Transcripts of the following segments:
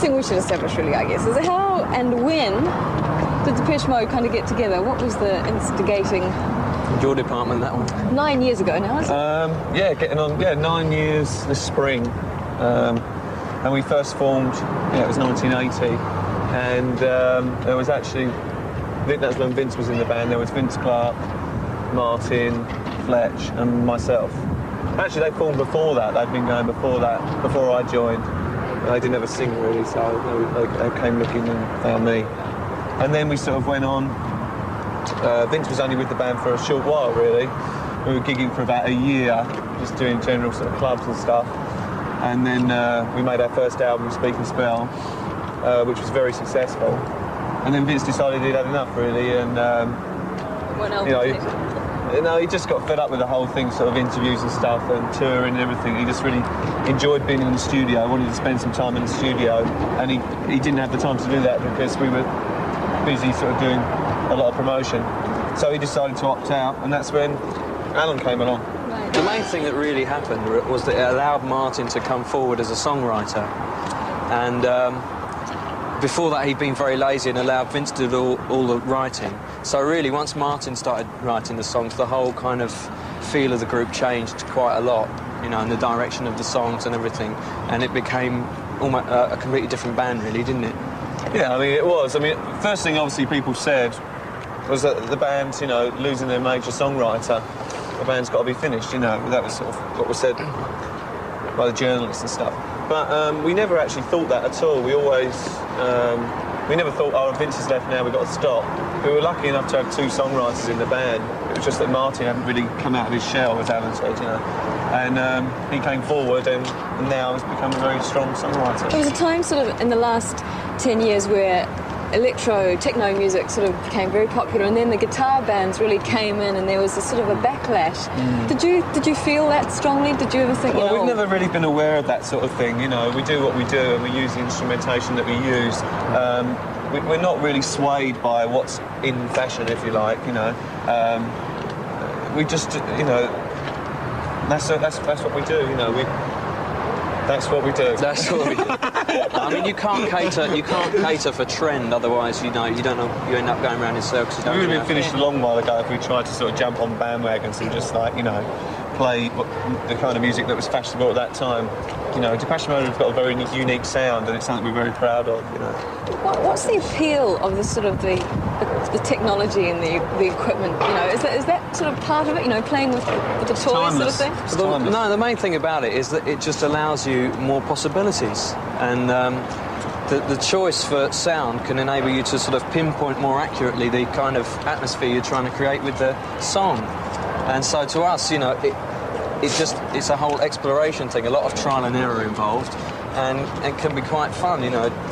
thing we should establish, really, I guess, is how and when did Depeche Mode kind of get together? What was the instigating... Your department, that one. 9 years ago now, is it? Yeah, getting on, 9 years this spring. And we first formed, it was 1980. And there was actually, I think that's when Vince was in the band. There was Vince Clarke, Martin, Fletch and myself. Actually, they formed before that. They'd been going before that, before I joined. They didn't ever sing, really, so they came looking and found me. And then we sort of went on. Vince was only with the band for a short while, really. We were gigging for about a year, just doing general sort of clubs and stuff. And then we made our first album, Speak and Spell, which was very successful. And then Vince decided he'd had enough, really, and he just got fed up with the whole thing, sort of interviews and stuff and touring and everything. He just really enjoyed being in the studio, wanted to spend some time in the studio, and he didn't have the time to do that because we were busy sort of doing a lot of promotion. So he decided to opt out, and that's when Alan came along. Right. The main thing that really happened was that it allowed Martin to come forward as a songwriter. And before that, he'd been very lazy and allowed Vince to do all the writing. So really, once Martin started writing the songs, the whole kind of feel of the group changed quite a lot, and the direction of the songs and everything. And it became almost a completely different band, really, didn't it? Yeah, I mean, it was. I mean, first thing, obviously, people said was that the band, losing their major songwriter, the band's got to be finished, That was sort of what was said by the journalists and stuff. But we never actually thought that at all. We always... we never thought, Vince has left now, we've got to stop. We were lucky enough to have 2 songwriters in the band. It was just that Martin hadn't really come out of his shell, as Alan said, And he came forward and now has become a very strong songwriter. There was a time sort of in the last 10 years where electro, techno music sort of became very popular, and then the guitar bands really came in and there was a sort of a backlash. Did you feel that strongly? Did you ever think, Well, we've never really been aware of that sort of thing, We do what we do and we use the instrumentation that we use. We're not really swayed by what's in fashion, if you like, We just, that's what we do, That's what we do. That's what we do. I mean, you can't cater for trend, otherwise, you don't know, you end up going around in circles. We would have been finished a long while ago if we tried to sort of jump on bandwagons and just play the kind of music that was fashionable at that time. Depeche Mode have got a very unique sound, and it's something we're very proud of. What's the appeal of the sort of the technology and the equipment? Is that sort of part of it? Playing with the toys sort of thing. No, the main thing about it is that it just allows you more possibilities, and the choice for sound can enable you to sort of pinpoint more accurately the kind of atmosphere you're trying to create with the song. And so to us, it's a whole exploration thing, a lot of trial and error involved, and it can be quite fun,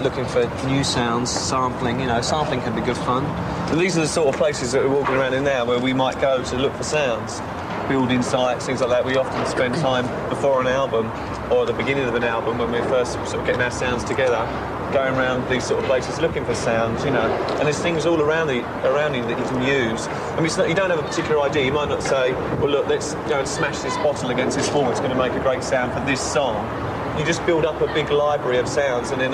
looking for new sounds, sampling, sampling can be good fun. And these are the sort of places that we're walking around in now where we might go to look for sounds, building sites, things like that. We often spend time before an album or at the beginning of an album when we're first sort of getting our sounds together, going around these sort of places looking for sounds, and there's things all around you that you can use. I mean, you don't have a particular idea. You might not say, well, look, let's go and smash this bottle against this wall. It's going to make a great sound for this song. You just build up a big library of sounds, and then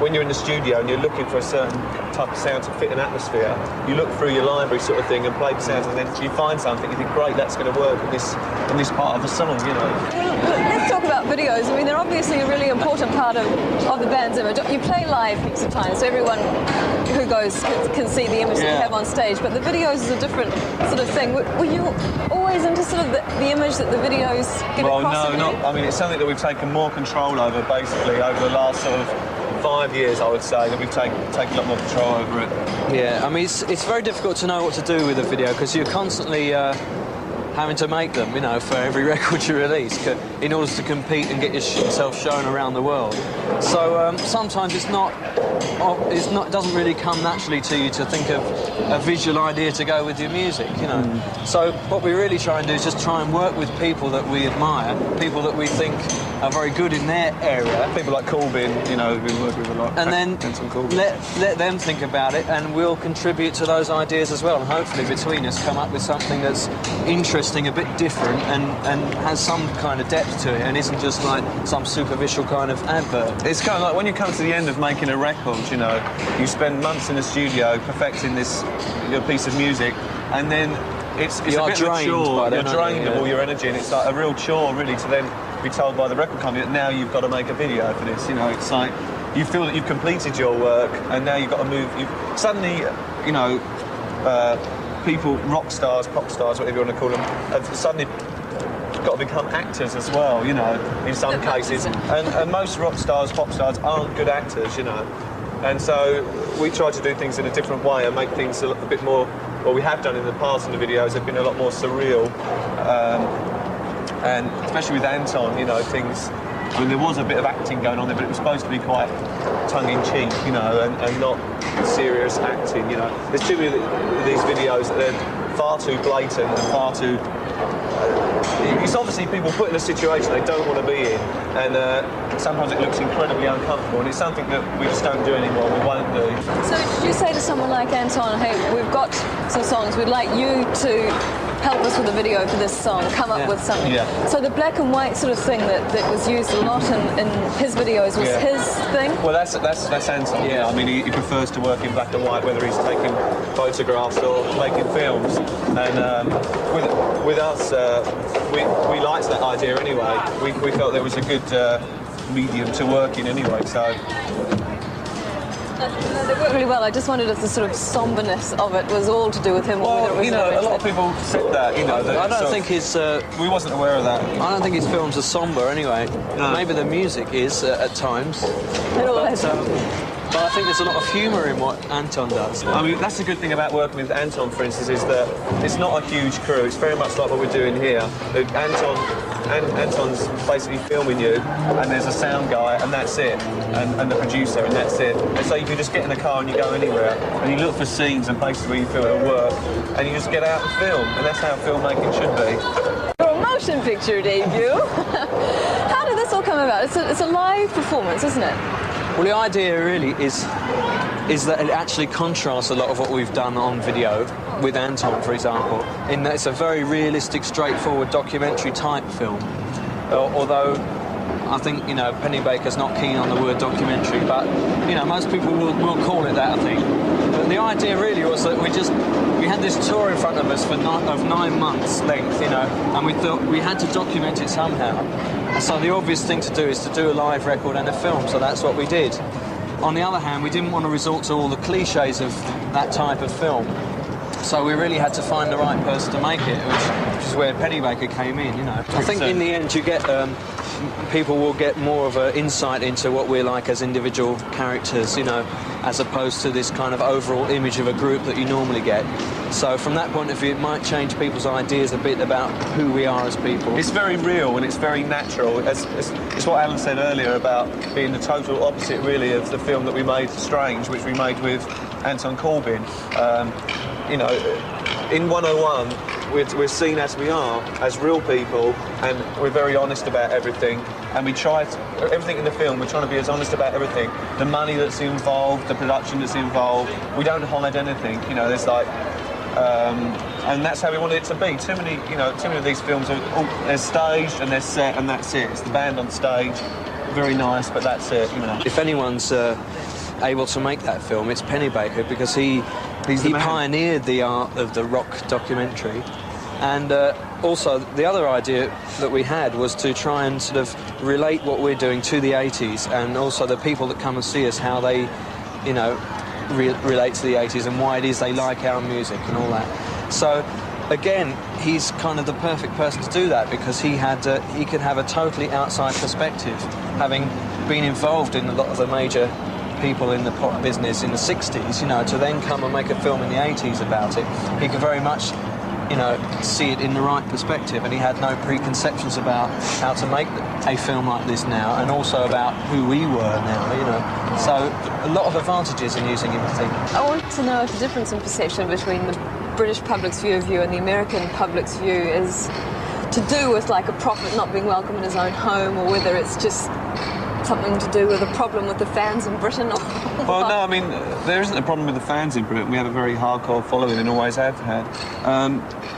when you're in the studio and you're looking for a certain type of sound to fit an atmosphere, you look through your library sort of thing and play the sounds, and then you find something, you think, great, that's going to work in this part of the song, Let's talk about videos. I mean, they're obviously a really important part of the band's image. You play live heaps of times, so everyone who goes can see the image that you have on stage, but the videos is a different sort of thing. Were you always into sort of the image that the videos get across? Well, no, not. I mean, it's something that we've taken more control over, basically, over the last sort of 5 years, I would say, that we've taken a lot more control over it. Yeah, I mean, it's very difficult to know what to do with a video because you're constantly having to make them, for every record you release in order to compete and get yourself shown around the world. So sometimes it doesn't really come naturally to you to think of a visual idea to go with your music, So what we really try and do is just try and work with people that we admire, people that we think are very good in their area. People like Corbyn, you know, who've been working with a lot. And then let them think about it, and we'll contribute to those ideas as well. And hopefully between us come up with something that's interesting, a bit different, and has some kind of depth to it, and isn't just like some superficial kind of advert. It's kind of like when you come to the end of making a record, you know, you spend months in the studio perfecting your piece of music, and then it's a bit of a chore. You're drained of all your energy, and it's like a real chore, really, to then be told by the record company that now you've got to make a video for this. You know, it's like you feel that you've completed your work, and now you've got to move. Suddenly, you know, people, rock stars, pop stars, whatever you want to call them, have suddenly got to become actors as well. You know, in some cases, and most rock stars, pop stars aren't good actors. You know, and so we try to do things in a different way and make things a bit more. What we have done in the past in the videos have been a lot more surreal. And especially with Anton, you know, things. I mean, there was a bit of acting going on there, but it was supposed to be quite tongue-in-cheek, you know, and not serious acting. You know, there's too many of these videos that they're far too blatant and far too. It's obviously people put in a situation they don't want to be in, and sometimes it looks incredibly uncomfortable, and it's something that we just don't do anymore. We won't do. So, did you say to someone like Anton, "Hey, we've got some songs. We'd like you to help us with a video for this song, come up with something." Yeah. So the black and white sort of thing that was used a lot in his videos was his thing? Well, that's Anton. Yeah. I mean, he prefers to work in black and white, whether he's taking photographs or making films. And with us, we liked that idea anyway. We felt there was a good medium to work in anyway, so... They worked really well. I just wondered if the sort of somberness of it was all to do with him, or whether it was... you know, a lot of people said that, you know... I don't think his... we wasn't aware of that. I don't think his films are sombre, anyway. No. Maybe the music is, at times. But I think there's a lot of humour in what Anton does. I mean, that's the good thing about working with Anton, for instance, is that it's not a huge crew. It's very much like what we're doing here. Anton's basically filming you, and there's a sound guy, and that's it, and the producer, and that's it. And so you can just get in the car and you go anywhere, and you look for scenes and places where you feel it'll work, and you just get out and film, and that's how filmmaking should be. Your motion picture debut. How did this all come about? It's a live performance, isn't it? Well, the idea really is that it actually contrasts a lot of what we've done on video with Anton, for example, in that it's a very realistic, straightforward documentary type film. Although I think, you know, Penny Baker's not keen on the word documentary, but, you know, most people will call it that, I think. But the idea really was that we had this tour in front of us of 9 months length, you know, and we thought we had to document it somehow. And so the obvious thing to do is to do a live record and a film, so that's what we did. On the other hand, we didn't want to resort to all the cliches of that type of film. So we really had to find the right person to make it, which is where Penny Baker came in, you know. I think in the end you get... people will get more of an insight into what we're like as individual characters, you know, as opposed to this kind of overall image of a group that you normally get. So from that point of view, it might change people's ideas a bit about who we are as people. It's very real and it's very natural. It's what Alan said earlier about being the total opposite, really, of the film that we made, Strange, which we made with Anton Corbijn. You know, in 101, we're seen as we are, as real people, and we're very honest about everything. And we try everything in the film, we're trying to be as honest about everything. The money that's involved, the production that's involved, we don't hide anything. You know, there's like, and that's how we wanted it to be. Too many of these films they're staged and they're set and that's it. It's the band on stage, very nice, but that's it. You know. If anyone's able to make that film, it's Penny Baker, because he pioneered the art of the rock documentary. And also, the other idea that we had was to try and sort of relate what we're doing to the 80s, and also the people that come and see us, how they, you know, relate to the 80s and why it is they like our music and all that. So, again, he's kind of the perfect person to do that, because he could have a totally outside perspective, having been involved in a lot of the major people in the pop business in the 60s, you know, to then come and make a film in the 80s about it. He could very much, you know, see it in the right perspective, and he had no preconceptions about how to make a film like this now, and also about who we were now, you know. So a lot of advantages in using him, I think. I want to know if the difference in perception between the British public's view of you and the American public's view is to do with like a prophet not being welcome in his own home, or whether it's just something to do with a problem with the fans in Britain. Or well, no, I mean, there isn't a problem with the fans in Britain. We have a very hardcore following and always have had.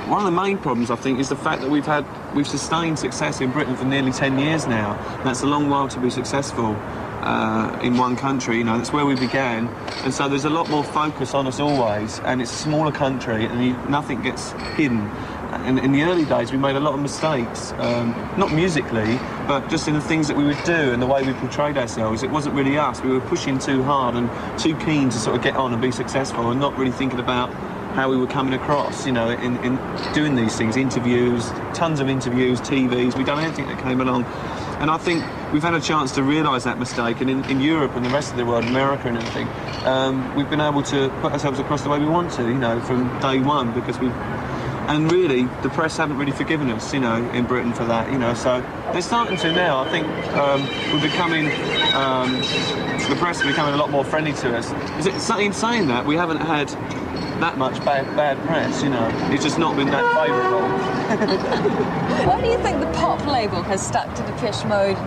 One of the main problems, I think, is the fact that we've sustained success in Britain for nearly 10 years now. That's a long while to be successful in one country. You know, that's where we began, and so there's a lot more focus on us always. And it's a smaller country, and nothing gets hidden. And in the early days, we made a lot of mistakes, not musically, but just in the things that we would do and the way we portrayed ourselves. It wasn't really us. We were pushing too hard and too keen to sort of get on and be successful, and not really thinking about how we were coming across, you know, in doing these things, interviews, tons of interviews, TVs. We've done anything that came along. And I think we've had a chance to realise that mistake, and in Europe and the rest of the world, America and everything, we've been able to put ourselves across the way we want to, you know, from day one, because we've... And really, the press haven't really forgiven us, you know, in Britain for that, you know, so they're starting to now. I think we're becoming, the press are becoming a lot more friendly to us. In saying that, we haven't had that much bad press, you know. It's just not been that favourable. Why do you think the pop label has stuck to Depeche Mode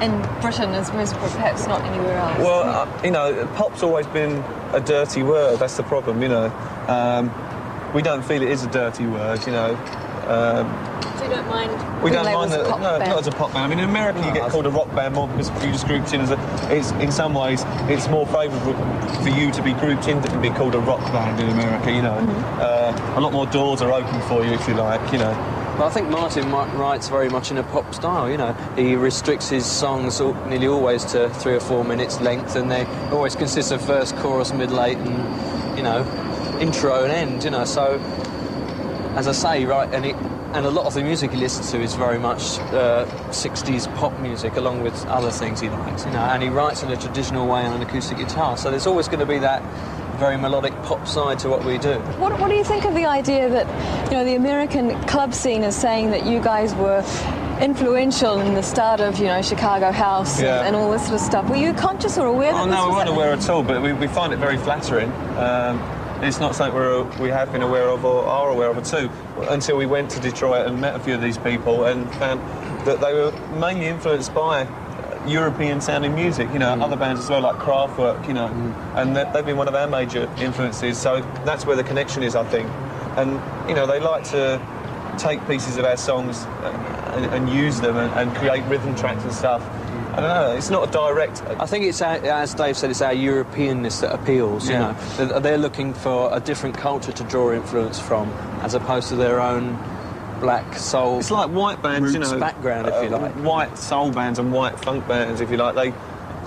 in Britain as musical, perhaps not anywhere else? Well, you know, pop's always been a dirty word. That's the problem, you know. We don't feel it is a dirty word, you know. So you don't mind? We don't mind that. No, band? not as a pop band. I mean, in America you get called a rock band more because you just grouped in as it's in some ways it's more favourable for you to be grouped in than be called a rock band in America. You know, a lot more doors are open for you if you like. You know. Well, I think Martin writes very much in a pop style, you know. He restricts his songs nearly always to 3 or 4 minutes length, and they always consist of verse, chorus, middle eight, and, you know, intro and end, you know. So, as I say, right, and a lot of the music he listens to is very much 60s pop music, along with other things he likes, you know. And he writes in a traditional way on an acoustic guitar, so there's always going to be that very melodic pop side to what we do. What do you think of the idea that, you know, the American club scene is saying that you guys were influential in the start of, you know, Chicago House and all this sort of stuff? Were you conscious or aware that Oh, this no, we was weren't happening? aware at all, but we find it very flattering. It's not something we have been aware of or are aware of too, until we went to Detroit and met a few of these people and found that they were mainly influenced by European-sounding music, you know, other bands as well, like Kraftwerk, you know, and they've been one of our major influences, so that's where the connection is, I think. And, you know, they like to take pieces of our songs and use them and create rhythm tracks and stuff. I don't know, it's not a direct... I think it's, as Dave said, it's our Europeanness that appeals, you know. They're looking for a different culture to draw influence from, as opposed to their own black soul... It's like white bands, you know... background, if you like. White soul bands and white funk bands, if you like. They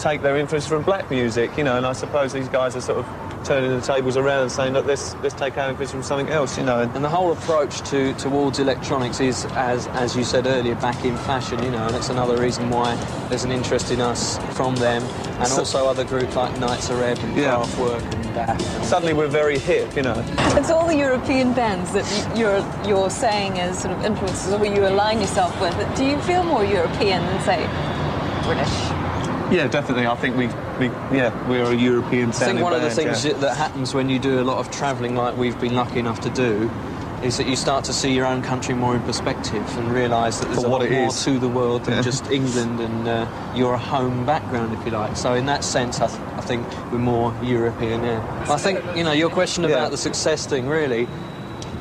take their influence from black music, you know, and I suppose these guys are sort of turning the tables around and saying, look, let's take our influence from something else, you know. And the whole approach towards electronics is, as you said earlier, back in fashion, you know, and that's another reason why there's an interest in us from them, and also other groups like Knights of Red and Kraftwerk and Daft. Suddenly we're very hip, you know. It's all the European bands that you're saying as sort of influences, or where you align yourself with. Do you feel more European than, say, British? Yeah, definitely. I think we're a European sounding band. I think one of the things that happens when you do a lot of travelling like we've been lucky enough to do is that you start to see your own country more in perspective and realise that there's a lot more to the world than just England and your home background, if you like. So in that sense, I think we're more European, I think, you know, your question about the success thing, really,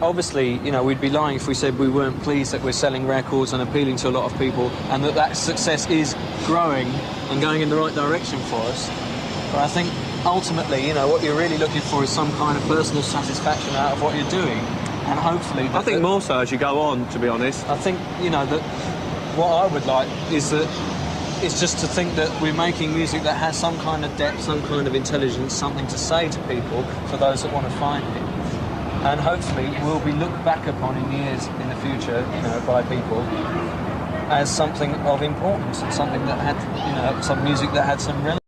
obviously, you know, we'd be lying if we said we weren't pleased that we're selling records and appealing to a lot of people, and that success is growing and going in the right direction for us. But I think ultimately, you know, what you're really looking for is some kind of personal satisfaction out of what you're doing, and hopefully... I think more so as you go on, to be honest. I think, you know, that what I would like is that it's just to think that we're making music that has some kind of depth, some kind of intelligence, something to say to people, for those that want to find it. And hopefully will be looked back upon in years in the future, you know, by people as something of importance, something that had, you know, some music that had some relevance.